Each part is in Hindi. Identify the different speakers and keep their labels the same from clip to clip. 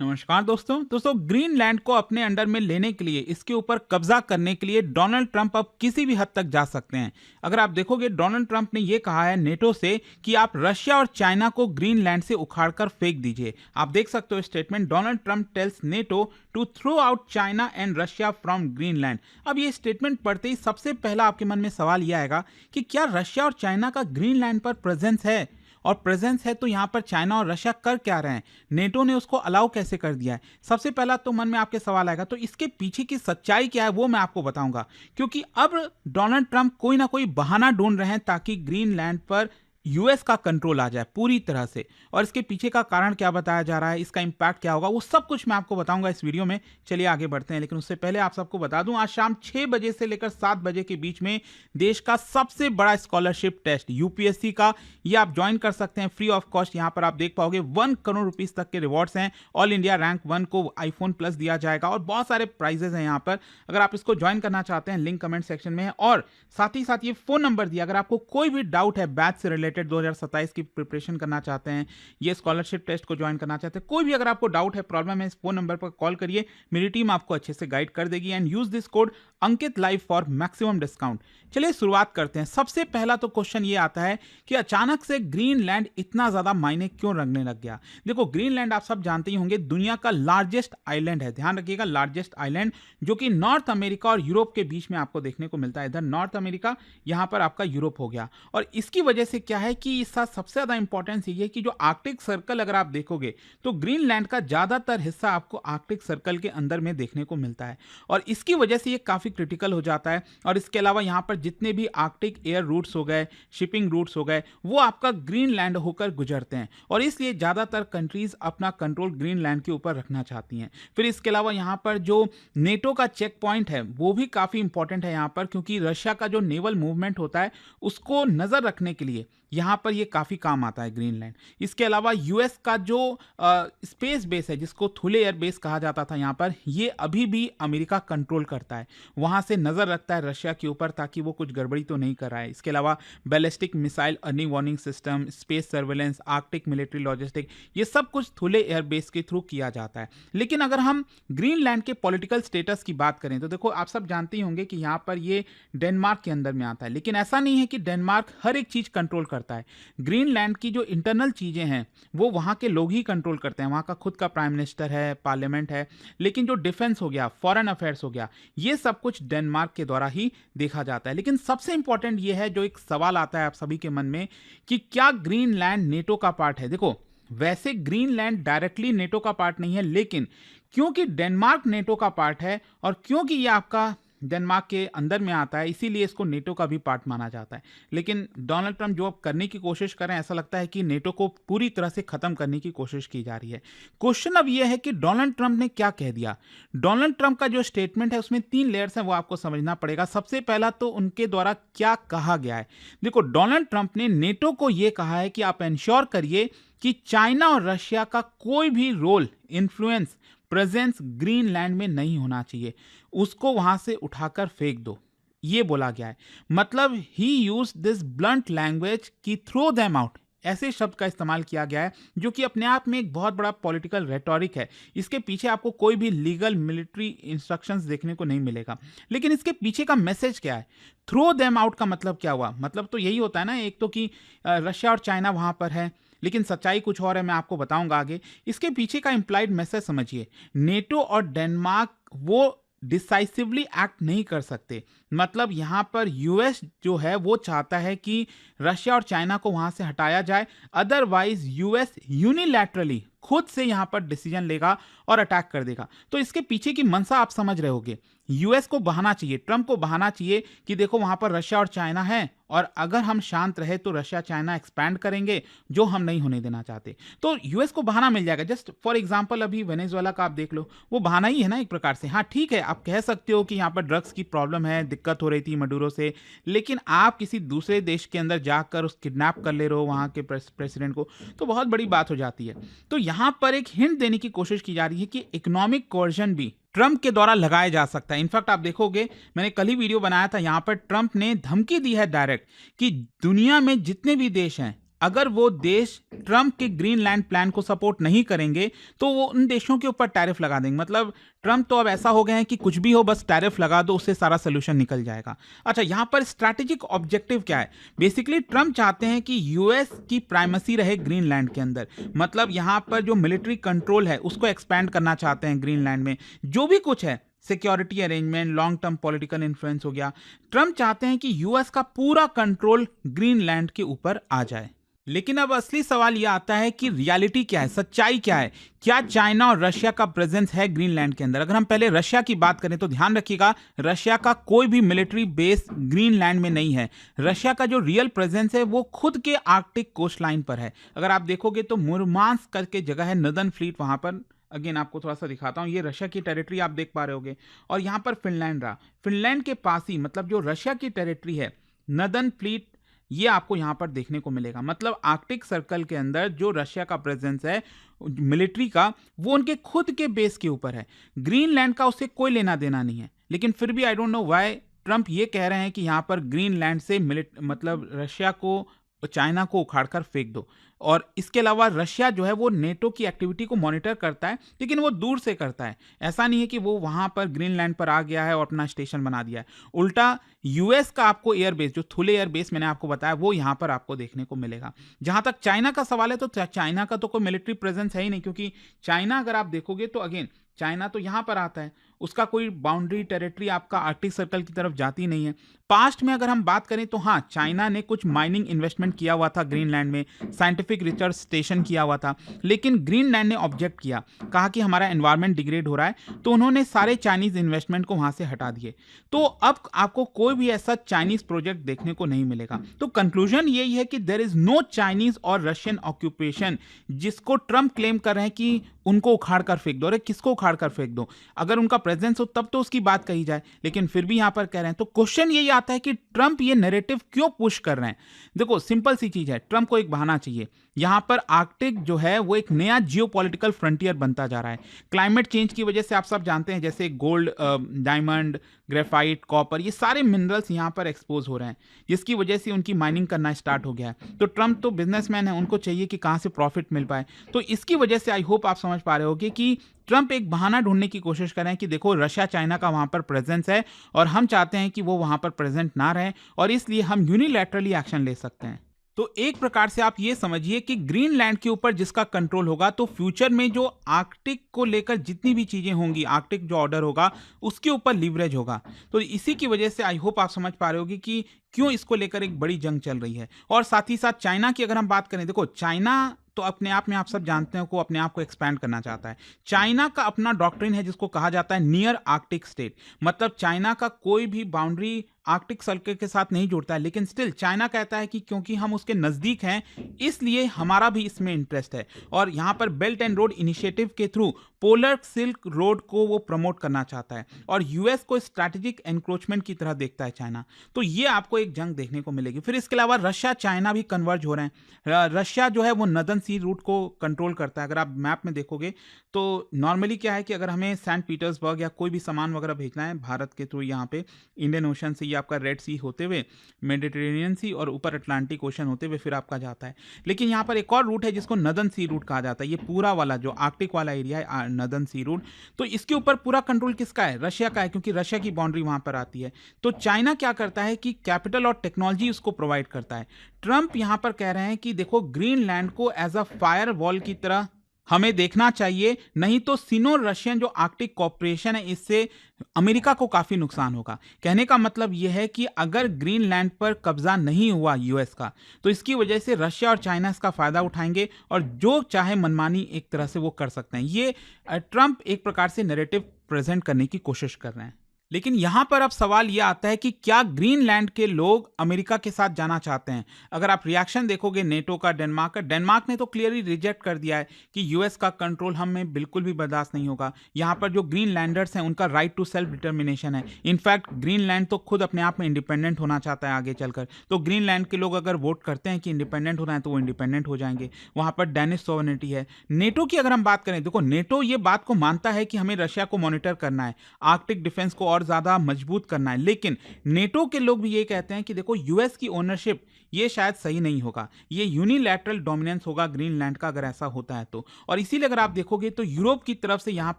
Speaker 1: नमस्कार दोस्तों ग्रीनलैंड को अपने अंडर में लेने के लिए, इसके ऊपर कब्जा करने के लिए डोनाल्ड ट्रंप अब किसी भी हद तक जा सकते हैं। अगर आप देखोगे, डोनाल्ड ट्रंप ने यह कहा है नेटो से कि आप रशिया और चाइना को ग्रीनलैंड से उखाड़कर फेंक दीजिए। आप देख सकते हो statement, Donald Trump tells NATO to throw out China and Russia from Greenland. अब ये स्टेटमेंट पढ़ते ही सबसे पहला आपके मन में सवाल यह आएगा कि क्या रशिया और चाइना का ग्रीनलैंड पर प्रेजेंस है, और प्रेजेंस है तो यहाँ पर चाइना और रशिया कर क्या रहे हैं, नेटो ने उसको अलाउ कैसे कर दिया है। सबसे पहला तो मन में आपके सवाल आएगा, तो इसके पीछे की सच्चाई क्या है वो मैं आपको बताऊंगा। क्योंकि अब डोनाल्ड ट्रंप कोई ना कोई बहाना ढूंढ रहे हैं ताकि ग्रीनलैंड पर यूएस का कंट्रोल आ जाए पूरी तरह से। और इसके पीछे का कारण क्या बताया जा रहा है, इसका इंपैक्ट क्या होगा, वो सब कुछ मैं आपको बताऊंगा इस वीडियो में। चलिए आगे बढ़ते हैं, लेकिन उससे पहले आप सबको बता दूं, आज शाम 6 बजे से लेकर 7 बजे के बीच में देश का सबसे बड़ा स्कॉलरशिप टेस्ट यूपीएससी का, ये आप ज्वाइन कर सकते हैं फ्री ऑफ कॉस्ट। यहां पर आप देख पाओगे 1 करोड़ रुपीस तक के रिवॉर्ड्स हैं। ऑल इंडिया रैंक 1 को आईफोन प्लस दिया जाएगा और बहुत सारे प्राइजेस हैं यहाँ पर। अगर आप इसको ज्वाइन करना चाहते हैं, लिंक कमेंट सेक्शन में है। और साथ ही साथ ये फोन नंबर दिया, अगर आपको कोई भी डाउट है बैच से रिलेटेड, 2027 की प्रिपरेशन करना चाहते हैं, ये स्कॉलरशिप टेस्ट को ज्वाइन करना चाहते हैं, कोई भी अगर आपको डाउट है, प्रॉब्लम है, इस फोन नंबर पर कॉल करिए, मेरी टीम आपको अच्छे से गाइड कर देगी। And use this code Ankit live for maximum discount. चलिए शुरुआत करते हैं। सबसे पहला तो क्वेश्चन ये आता है कि अचानक से ग्रीनलैंड इतना ज्यादा मायने क्यों रखने लग गया। देखो, ग्रीनलैंड आप सब जानते ही होंगे दुनिया का लार्जेस्ट आइलैंड है, ध्यान रखिएगा, लार्जेस्ट आइलैंड, जो कि नॉर्थ अमेरिका और यूरोप के बीच में आपको देखने को मिलता है। इधर नॉर्थ अमेरिका, यहां पर आपका यूरोप हो गया। और इसकी वजह से क्या है कि इसका सबसे ज्यादा इंपॉर्टेंस ये है कि जो आर्कटिक सर्कल अगर आप देखोगे तो ग्रीनलैंड का ज्यादातर हिस्सा आपको आर्कटिक सर्कल के अंदर में देखने को मिलता है। और इसकी वजह से ये काफी क्रिटिकल हो जाता है। और इसके अलावा यहां पर जितने भी आर्कटिक एयर रूट्स हो गए, शिपिंग रूट्स हो गए, वो आपका ग्रीनलैंड होकर गुजरते हैं। और इसलिए ज्यादातर कंट्रीज अपना कंट्रोल ग्रीनलैंड के ऊपर रखना चाहती हैं। फिर इसके अलावा यहां पर जो नेटो का चेक पॉइंट है वो भी काफी इंपॉर्टेंट है यहां पर, क्योंकि रशिया का जो नेवल मूवमेंट होता है उसको नजर रखने के लिए यहां पर ये काफी काम आता है ग्रीनलैंड। इसके अलावा यूएस का जो स्पेस बेस है, जिसको थुले एयर बेस कहा जाता था यहां पर, ये अभी भी अमेरिका कंट्रोल करता है, वहां से नजर रखता है रशिया के ऊपर ताकि वो कुछ गड़बड़ी तो नहीं कर रहा है। इसके अलावा ballistic missile early warning system, space surveillance, Arctic military logistic, ये सब कुछ थुले एयर बेस के थ्रू किया जाता है। लेकिन अगर हम ग्रीनलैंड के पॉलिटिकल स्टेटस की बात करें तो देखो, आप सब जानते ही होंगे कि यहाँ पर ये डेनमार्क के अंदर में आता है। लेकिन ऐसा नहीं है कि डेनमार्क हर एक चीज कंट्रोल करता है। ग्रीनलैंड की जो इंटरनल चीजें हैं वो वहां के लोग ही कंट्रोल करते हैं। वहां का खुद का प्राइम मिनिस्टर है, पार्लियामेंट है। लेकिन जो डिफेंस हो गया, फॉरेन अफेयर्स हो गया, ये सब कुछ डेनमार्क के द्वारा ही देखा जाता है। लेकिन सबसे इंपॉर्टेंट ये है, जो एक सवाल आता है आप सभी के मन में, कि क्या ग्रीनलैंड नेटो का पार्ट है। देखो, वैसे ग्रीनलैंड डायरेक्टली नेटो का पार्ट नहीं है, लेकिन क्योंकि डेनमार्क नेटो का पार्ट है और क्योंकि ये आपका डेनमार्क के अंदर में आता है, इसीलिए इसको नेटो का भी पार्ट माना जाता है। लेकिन डोनाल्ड ट्रंप जो अब करने की कोशिश कर रहे हैं, ऐसा लगता है कि नेटो को पूरी तरह से खत्म करने की कोशिश की जा रही है। क्वेश्चन अब यह है कि डोनाल्ड ट्रंप ने क्या कह दिया। डोनाल्ड ट्रंप का जो स्टेटमेंट है उसमें 3 लेयर्स हैं, वो आपको समझना पड़ेगा। सबसे पहला तो उनके द्वारा क्या कहा गया है। देखो, डोनाल्ड ट्रंप ने नेटो को यह कहा है कि आप इंश्योर करिए कि चाइना और रशिया का कोई भी रोल, इन्फ्लुएंस, प्रेजेंस ग्रीनलैंड में नहीं होना चाहिए, उसको वहां से उठाकर फेंक दो, ये बोला गया है। मतलब ही यूज दिस ब्लंट लैंग्वेज कि थ्रो देम आउट, ऐसे शब्द का इस्तेमाल किया गया है, जो कि अपने आप में एक बहुत बड़ा पॉलिटिकल रेटोरिक है। इसके पीछे आपको कोई भी लीगल मिलिट्री इंस्ट्रक्शंस देखने को नहीं मिलेगा। लेकिन इसके पीछे का मैसेज क्या है, थ्रो देम आउट का मतलब क्या हुआ। मतलब तो यही होता है ना, एक तो कि रशिया और चाइना वहां पर है, लेकिन सच्चाई कुछ और है, मैं आपको बताऊंगा आगे। इसके पीछे का इंप्लाइड मैसेज समझिए, नेटो और डेनमार्क वो डिसाइसिवली एक्ट नहीं कर सकते। मतलब यहां पर यूएस जो है वो चाहता है कि रशिया और चाइना को वहां से हटाया जाए, अदरवाइज यूएस यूनिलैटरली खुद से यहां पर डिसीजन लेगा और अटैक कर देगा। तो इसके पीछे की मंशा आप समझ रहे होगे। यूएस को बहाना चाहिए, ट्रंप को बहाना चाहिए कि देखो वहां पर रशिया और चाइना है, और अगर हम शांत रहे तो रशिया चाइना एक्सपैंड करेंगे, जो हम नहीं होने देना चाहते। तो यूएस को बहाना मिल जाएगा। जस्ट फॉर एग्जांपल अभी वेनेजुएला का आप देख लो, वो बहाना ही है ना एक प्रकार से। हाँ ठीक है, आप कह सकते हो कि यहाँ पर ड्रग्स की प्रॉब्लम है, दिक्कत हो रही थी मडूरो से, लेकिन आप किसी दूसरे देश के अंदर जाकर उस किडनैप कर ले रहे हो वहां के प्रेसिडेंट को, तो बहुत बड़ी बात हो जाती है। तो यहां पर एक हिंट देने की कोशिश की जा रही है कि इकोनॉमिक कोर्जन भी ट्रंप के द्वारा लगाया जा सकता है। इनफैक्ट आप देखोगे, मैंने कल ही वीडियो बनाया था, यहां पर ट्रंप ने धमकी दी है डायरेक्ट कि दुनिया में जितने भी देश हैं अगर वो देश ट्रंप के ग्रीनलैंड प्लान को सपोर्ट नहीं करेंगे तो वो उन देशों के ऊपर टैरिफ लगा देंगे। मतलब ट्रंप तो अब ऐसा हो गया है कि कुछ भी हो बस टैरिफ लगा दो, उससे सारा सोल्यूशन निकल जाएगा। अच्छा, यहाँ पर स्ट्रैटेजिक ऑब्जेक्टिव क्या है? बेसिकली ट्रंप चाहते हैं कि यूएस की प्राइमेसी रहे ग्रीनलैंड के अंदर। मतलब यहाँ पर जो मिलिट्री कंट्रोल है उसको एक्सपैंड करना चाहते हैं ग्रीनलैंड में। जो भी कुछ है, security arrangement, long term political influence हो गया, ट्रंप चाहते हैं कि यूएस का पूरा कंट्रोल ग्रीनलैंड के ऊपर आ जाए। लेकिन अब असली सवाल यह आता है कि रियलिटी क्या है, सच्चाई क्या है? क्या चाइना और रशिया का प्रेजेंस है ग्रीनलैंड के अंदर? अगर हम पहले रशिया की बात करें तो ध्यान रखिएगा, रशिया का कोई भी मिलिट्री बेस ग्रीनलैंड में नहीं है। रशिया का जो रियल प्रेजेंस है वो खुद के आर्कटिक कोस्ट लाइन पर है। अगर आप देखोगे तो मुरमांस्क करके जगह है, नदन फ्लीट वहां पर, अगेन आपको थोड़ा सा दिखाता हूं, ये रशिया की टेरिटरी आप देख पा रहे होगे। और यहां पर फिनलैंड रहा, फिनलैंड के पास ही, मतलब जो रशिया की टेरिटरी है, नदन फ्लीट, ये आपको यहां पर देखने को मिलेगा। मतलब आर्कटिक सर्कल के अंदर जो रशिया का प्रेजेंस है मिलिट्री का, वो उनके खुद के बेस के ऊपर है। ग्रीनलैंड का उससे कोई लेना देना नहीं है। लेकिन फिर भी I don't know why Trump ये कह रहे हैं कि यहां पर ग्रीनलैंड से मतलब रशिया को, चाइना को उखाड़कर फेंक दो। और इसके अलावा रशिया जो है वो नेटो की एक्टिविटी को मॉनिटर करता है, लेकिन वो दूर से करता है। ऐसा नहीं है कि वो वहां पर ग्रीनलैंड पर आ गया है और अपना स्टेशन बना दिया है। उल्टा यूएस का आपको एयरबेस, जो थुले एयरबेस मैंने आपको बताया, वो यहां पर आपको देखने को मिलेगा। जहां तक चाइना का सवाल है तो चाइना का तो कोई मिलिट्री प्रेजेंस है ही नहीं, क्योंकि चाइना अगर आप देखोगे तो अगेन चाइना तो यहां पर आता है, उसका कोई बाउंड्री टेरिटरी आपका आर्कटिक सर्कल की तरफ जाती नहीं है। पास्ट में अगर हम बात करें तो हाँ, चाइना ने कुछ माइनिंग इन्वेस्टमेंट किया हुआ था ग्रीनलैंड में, साइंटिफिक रिसर्च स्टेशन किया हुआ था, लेकिन ग्रीनलैंड ने ऑब्जेक्ट किया, कहा कि हमारा एनवायरनमेंट डिग्रेड हो रहा है, तो उन्होंने सारे चाइनीज इन्वेस्टमेंट को वहां से हटा दिए। तो अब आपको कोई भी ऐसा चाइनीज प्रोजेक्ट देखने को नहीं मिलेगा। तो कंक्लूजन यही है कि देयर इज नो चाइनीज और रशियन ऑक्यूपेशन, जिसको ट्रंप क्लेम कर रहे हैं कि उनको उखाड़ कर फेंक दो। अरे किसको उखाड़ कर फेंक दो? अगर उनका प्रेजेंस हो तब तो उसकी बात कही जाए, लेकिन फिर भी यहां पर कह रहे हैं। तो क्वेश्चन यही आता है कि ट्रंप ये नैरेटिव क्यों पुश कर रहे हैं? देखो सिंपल सी चीज है, ट्रंप को एक बहाना चाहिए। यहां पर आर्कटिक जो है वो एक नया जियोपॉलिटिकल फ्रंटियर बनता जा रहा है। क्लाइमेट चेंज की वजह से आप सब जानते हैं, जैसे गोल्ड, डायमंड, ग्रेफाइट, कॉपर, ये सारे मिनरल्स यहां पर एक्सपोज हो रहे हैं, जिसकी वजह से उनकी माइनिंग करना स्टार्ट हो गया है। तो ट्रंप तो बिजनेसमैन है, उनको चाहिए कि कहां से प्रॉफिट मिल पाए। तो इसकी वजह से आई होप आप समझ पा रहे होगे कि ट्रंप एक बहाना ढूंढने की कोशिश कर रहे हैं कि देखो रशिया चाइना का वहां पर प्रेजेंस है और हम चाहते हैं कि वो वहां पर प्रेजेंट ना रहे, और इसलिए हम यूनिलैटरली एक्शन ले सकते हैं। तो एक प्रकार से आप ये समझिए कि ग्रीनलैंड के ऊपर जिसका कंट्रोल होगा, तो फ्यूचर में जो आर्कटिक को लेकर जितनी भी चीजें होंगी, आर्कटिक जो ऑर्डर होगा उसके ऊपर लीवरेज होगा। तो इसी की वजह से आई होप आप समझ पा रहे होगी कि क्यों इसको लेकर एक बड़ी जंग चल रही है। और साथ ही साथ चाइना की अगर हम बात करें, देखो चाइना तो अपने आप में आप सब जानते हैं को अपने आप को एक्सपैंड करना चाहता है। चाइना का अपना डॉक्ट्रिन है जिसको कहा जाता है नियर आर्कटिक स्टेट। मतलब चाइना का कोई भी बाउंड्री आर्कटिक सर्कल के साथ नहीं जुड़ता है, लेकिन स्टिल चाइना कहता है कि क्योंकि हम उसके नजदीक हैं इसलिए हमारा भी इसमें इंटरेस्ट है। और यहां पर बेल्ट एंड रोड इनिशिएटिव के थ्रू पोलर सिल्क रोड को वो प्रमोट करना चाहता है, और यूएस को स्ट्रैटेजिक एनक्रोचमेंट की तरह देखता है चाइना। तो ये आपको एक जंग देखने को मिलेगी। फिर इसके अलावा रशिया चाइना भी कन्वर्ज हो रहे हैं। रशिया जो है वो नदन सी रूट को कंट्रोल करता है। अगर आप मैप में देखोगे तो नॉर्मली क्या है कि अगर हमें सेंट पीटर्सबर्ग या कोई भी सामान वगैरह भेजना है भारत के थ्रू, यहाँ पे इंडियन ओशन से ये आपका रेड सी होते हुए मेडिटेरेनियन सी और ऊपर अटलांटिक ओशन होते हुए फिर आपका जाता है। लेकिन यहाँ पर एक और रूट है जिसको नदन सी रूट कहा जाता है। ये पूरा वाला जो आर्कटिक वाला एरिया है नदन सी रूट, तो इसके ऊपर पूरा कंट्रोल किसका है? रशिया का है, क्योंकि रशिया की बाउंड्री वहां पर आती है। तो चाइना क्या करता है कि कैपिटल और टेक्नोलॉजी उसको प्रोवाइड करता है। ट्रंप यहां पर कह रहे हैं कि देखो ग्रीनलैंड को एज अ फायर वॉल की तरह हमें देखना चाहिए, नहीं तो सिनो रशियन जो आर्कटिक कॉर्पोरेशन है इससे अमेरिका को काफी नुकसान होगा। कहने का मतलब यह है कि अगर ग्रीनलैंड पर कब्जा नहीं हुआ यूएस का, तो इसकी वजह से रशिया और चाइना इसका फायदा उठाएंगे और जो चाहे मनमानी एक तरह से वो कर सकते हैं। ये ट्रंप एक प्रकार से नैरेटिव प्रेजेंट करने की कोशिश कर रहे हैं। लेकिन यहां पर अब सवाल यह आता है कि क्या ग्रीनलैंड के लोग अमेरिका के साथ जाना चाहते हैं? अगर आप रिएक्शन देखोगे नेटो का, डेनमार्क ने तो क्लियरली रिजेक्ट कर दिया है कि यूएस का कंट्रोल हमें बिल्कुल भी बर्दाश्त नहीं होगा। यहां पर जो ग्रीनलैंडर्स हैं उनका राइट टू सेल्फ डिटर्मिनेशन है। इनफैक्ट ग्रीनलैंड तो खुद अपने आप में इंडिपेंडेंट होना चाहता है आगे चलकर। तो ग्रीनलैंड के लोग अगर वोट करते हैं कि इंडिपेंडेंट होना है तो वो इंडिपेंडेंट हो जाएंगे। वहां पर डेनिश सोवरेनिटी है। नेटो की अगर हम बात करें, देखो नेटो ये बात को मानता है कि हमें रशिया को मॉनिटर करना है, आर्कटिक डिफेंस को और ज़्यादा मजबूत करना है। लेकिन नेटो के लोग भी ये कहते हैं कि देखो यूएस की ओनरशिप ये शायद सही नहीं होगा, ये यूनिलैटरल डोमिनेंस होगा ग्रीनलैंड का अगर ऐसा होता है तो। और इसीलिए अगर आप देखोगे तो यूरोप की तरफ से यहाँ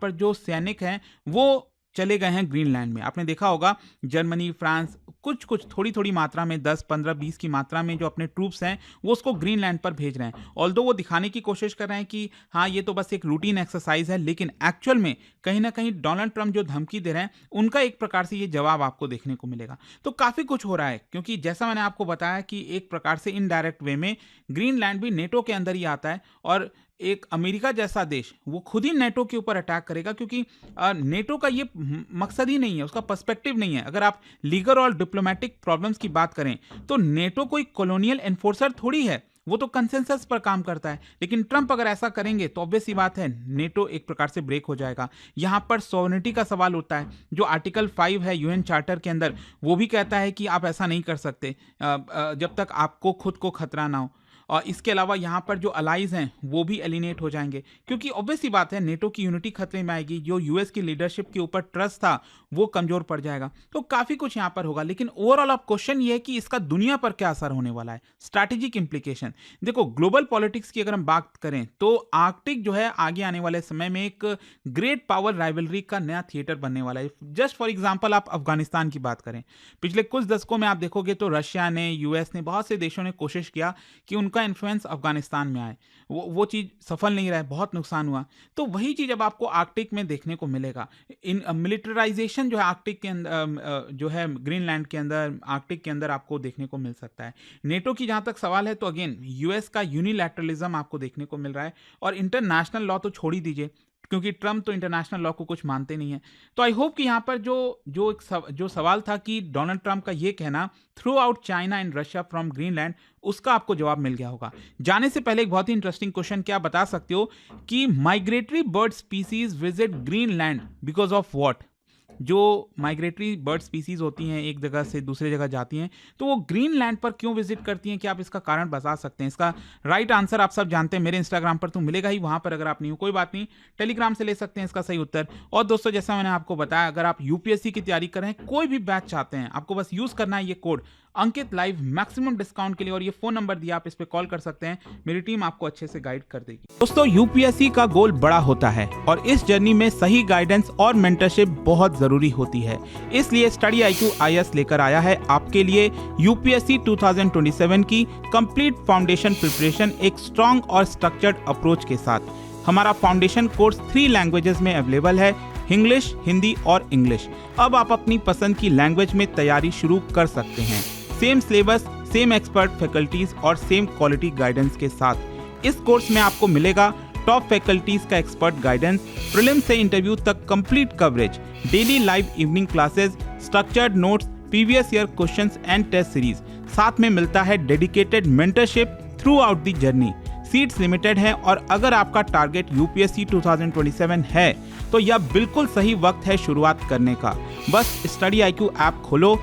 Speaker 1: पर जो सैनिक हैं वो चले गए हैं ग्रीनलैंड में। आपने देखा होगा जर्मनी, फ्रांस कुछ कुछ थोड़ी थोड़ी मात्रा में 10, 15, 20 की मात्रा में जो अपने ट्रूप्स हैं वो उसको ग्रीनलैंड पर भेज रहे हैं। ऑल्दो वो दिखाने की कोशिश कर रहे हैं कि हाँ ये तो बस एक रूटीन एक्सरसाइज है, लेकिन एक्चुअल में कहीं ना कहीं डोनाल्ड ट्रंप जो धमकी दे रहे हैं उनका एक प्रकार से ये जवाब आपको देखने को मिलेगा। तो काफ़ी कुछ हो रहा है, क्योंकि जैसा मैंने आपको बताया कि एक प्रकार से इनडायरेक्ट वे में ग्रीनलैंड भी नेटो के अंदर ही आता है और एक अमेरिका जैसा देश वो खुद ही नेटो के ऊपर अटैक करेगा, क्योंकि नेटो का ये मकसद ही नहीं है, उसका पर्सपेक्टिव नहीं है। अगर आप लीगल और डिप्लोमेटिक प्रॉब्लम्स की बात करें तो नेटो कोई कॉलोनियल एनफोर्सर थोड़ी है, वो तो कंसेंसस पर काम करता है। लेकिन ट्रंप अगर ऐसा करेंगे तो ऑब्वियस सी बात है नेटो एक प्रकार से ब्रेक हो जाएगा। यहाँ पर सॉवरेनिटी का सवाल होता है, जो आर्टिकल 5 है यूएन चार्टर के अंदर वो भी कहता है कि आप ऐसा नहीं कर सकते जब तक आपको खुद को खतरा ना हो। और इसके अलावा यहाँ पर जो अलाइज हैं वो भी एलिनेट हो जाएंगे, क्योंकि ऑब्वियस सी बात है नेटो की यूनिटी खतरे में आएगी, जो यूएस की लीडरशिप के ऊपर ट्रस्ट था वो कमजोर पड़ जाएगा। तो काफ़ी कुछ यहाँ पर होगा, लेकिन ओवरऑल अब क्वेश्चन ये है कि इसका दुनिया पर क्या असर होने वाला है, स्ट्रैटेजिक इंप्लीकेशन। देखो ग्लोबल पॉलिटिक्स की अगर हम बात करें तो आर्कटिक जो है आगे आने वाले समय में एक ग्रेट पावर राइवलरी का नया थिएटर बनने वाला है। जस्ट फॉर एग्जाम्पल आप अफगानिस्तान की बात करें, पिछले कुछ दशकों में आप देखोगे तो रशिया ने, यूएस ने, बहुत से देशों ने कोशिश किया कि उनका इन्फ्लुएंस अफगानिस्तान में आए, वो चीज़ सफल नहीं रहा है, बहुत नुकसान हुआ। तो वही चीज़ अब आपको आर्कटिक में देखने को मिलेगा। इन मिलिटराइजेशन जो है आर्कटिक के अंदर जो है ग्रीनलैंड के अंदर, आर्कटिक के अंदर आपको देखने को मिल सकता है। नेटो की जहाँ तक सवाल है तो अगेन यूएस का यूनिलैटरलिज्म आपको देखने को मिल रहा है, और इंटरनेशनल लॉ तो छोड़ ही दीजिए, क्योंकि ट्रंप तो इंटरनेशनल लॉ को कुछ मानते नहीं है। तो आई होप कि यहाँ पर जो सवाल था कि डोनाल्ड ट्रंप का ये कहना through out China and Russia from Greenland, उसका आपको जवाब मिल गया होगा। जाने से पहले एक बहुत ही इंटरेस्टिंग क्वेश्चन, क्या बता सकते हो कि migratory bird species visit Greenland because of what? जो माइग्रेटरी बर्ड स्पीसीज होती हैं एक जगह से दूसरी जगह जाती हैं, तो वो ग्रीनलैंड पर क्यों विजिट करती हैं? क्या आप इसका कारण बता सकते हैं? इसका राइट आंसर आप सब जानते हैं, मेरे इंस्टाग्राम पर तो मिलेगा ही, वहां पर अगर आप नहीं हो कोई बात नहीं, टेलीग्राम से ले सकते हैं इसका सही उत्तर। और दोस्तों जैसा मैंने आपको बताया, अगर आप यूपीएससी की तैयारी कर रहे हैं, कोई भी बैच चाहते हैं, आपको बस यूज करना है ये कोड अंकित लाइव मैक्सिमम डिस्काउंट के लिए, और ये फोन नंबर दिया, आप इस पे कॉल कर सकते हैं, मेरी टीम आपको अच्छे से गाइड कर देगी। दोस्तों यूपीएससी का गोल बड़ा होता है और इस जर्नी में सही गाइडेंस और मेंटरशिप बहुत जरूरी होती है, इसलिए स्टडी IQ IAS लेकर आया है आपके लिए यूपीएससी 2027 की कंप्लीट फाउंडेशन प्रिपरेशन एक स्ट्रॉन्ग और स्ट्रक्चर्ड अप्रोच के साथ। हमारा फाउंडेशन कोर्स 3 लैंग्वेजेस में अवेलेबल है, इंग्लिश, हिंदी और इंग्लिश। अब आप अपनी पसंद की लैंग्वेज में तैयारी शुरू कर सकते हैं, same syllabus, same expert faculties और सेम क्वालिटी गाइडेंस के साथ। इस कोर्स में आपको मिलेगा टॉप फैकल्टीज का एक्सपर्ट गाइडेंस, प्रीलिम्स से इंटरव्यू तक complete coverage, daily live evening classes, structured notes, previous year questions and test series. साथ में मिलता है dedicated mentorship throughout the journey. Seats limited है और अगर आपका टारगेट यूपीएससी 2027 है तो यह बिल्कुल सही वक्त है शुरुआत करने का। बस स्टडी IQ ऐप खोलो।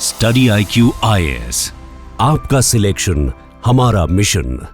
Speaker 2: स्टडी IQ IAS, आपका सिलेक्शन हमारा मिशन।